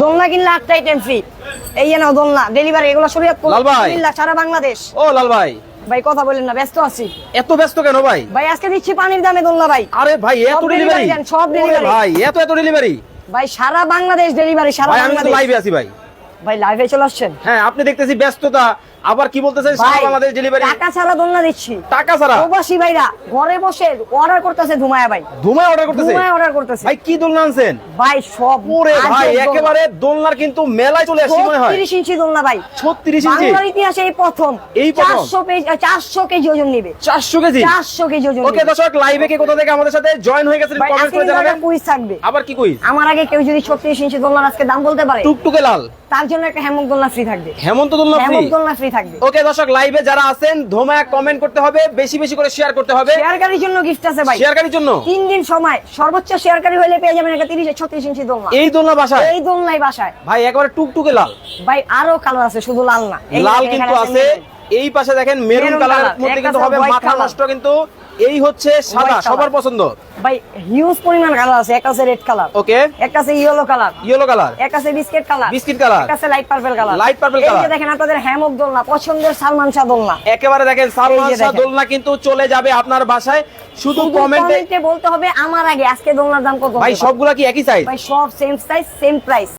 দোলনা কিনলে 8টা item free. এই না দোলনা ডেলিভারি এগুলো শরীয়তপুর লাল ভাই। কুমিল্লা সারা বাংলাদেশ। ও লাল ভাই, ভাই কথা বলেন না, ব্যস্ত আছি এত ব্যস্ত কেন ভাই? ভাই। আজকে দিচ্ছি পানির দামে দোলনা ভাই। আরে ভাই এত সব ডেলিভারি delivery দেন, সব delivery। ভাই, এত ডেলিভারি ভাই সারা বাংলাদেশ ডেলিভারি, সারা ভাই। আমি তো বাংলাদেশ। লাইভে আছি ভাই। ভাই লাইভে চলে আসছেন? হ্যাঁ, আপনি দেখতেছি ব্যস্ততা, আবার কি বলতেছেন সারা ভাই বাংলাদেশ ডেলিভারি? টাকা ছাড়া দোলনা দিচ্ছি। টাকা ছাড়া প্রবাসী ভাইরা ঘরে বসে অর্ডার করতেছে ধুমায়া ভাই। ধুমায় অর্ডার করতেছে? ধুমায়া অর্ডার করতেছে ভাই কি দোলনা আনছেন? ভাই সব ওরে ভাই, একেবারে দোলনার কিন্তু মেলায় চলে আসছি মনে হয়। 30 ইঞ্চি দোলনা ভাই। 36 ইঞ্চি বাংলার ইতিহাসে এই প্রথম। এই প্রথম। 400 কেজি ওজন নিবে। 400 কেজি? 400 কেজি ওজন ওকে নিবে। দর্শক, লাইভে কে কোথা থেকে আমাদের সাথে জয়েন হয়ে গেছেন ভাই কমেন্ট আজকে করে কিন্তু জানাবেন। একটা কুইজ থাকবে। আবার কি কুইজ? আমার আগে কেউ যদি 36 ইঞ্চি দোলনার আজকে দাম বলতে পারে, টুকটুকে লাল তার জন্য একটা হেমক দোলনা ফ্রি থাকবে। হেমন্ত দোলনা ফ্রি। হেমক দোলনা ফ্রি থাকবে। ওকে দর্শক, লাইভে যারা আছেন ধোমায়া কমেন্ট করতে হবে, বেশি বেশি করে শেয়ার করতে হবে। শেয়ারকারীর জন্য গিফট আছে ভাই। শেয়ারকারীর জন্য 3 দিন সময়, সর্বোচ্চ শেয়ারকারী হলে পেয়ে যাবেন একটা 36 ইঞ্চি দোলনা। এই দোলনা বাসায় এই দোলনাই বাসায় ভাই একেবারে টুকটুকে লাল। ভাই আরো কালার আছে, শুধু লাল না। এই লাল দেখেন, কিন্তু এখানে আছে, মেরুন। এই পাশে দেখেন মেরুন মেরুন কালারের কালার, মধ্যে একটা কিন্তু আছে হবে white মাথা কালার। নষ্ট, কিন্তু এই হচ্ছে সাদা White কালার। সবার পছন্দ। ভাই হিউজ পরিমাণ কালার আছে। একটা আছে রেড কালার, ওকে, একটা আছে ইয়েলো কালার, ইয়েলো কালার, একটা আছে বিস্কিট কালার, বিস্কিট কালার, একটা আছে light purple colour. Light purple এই কালার। যে দেখেন আপনাদের হ্যামক দোলনা, পছন্দের সালমান শাহ দোলনা। একেবারে দেখেন সালমান এই যে শাহ দেখেন। দোলনা কিন্তু চলে যাবে আপনার বাসায়। শুধু শুধু কমেন্টে কমেন্টে বলতে হবে আমার আগে আজকে দোলনার দাম কত। ভাই সবগুলা কি একই সাইজ? ভাই সব সেম সাইজ সেম প্রাইস।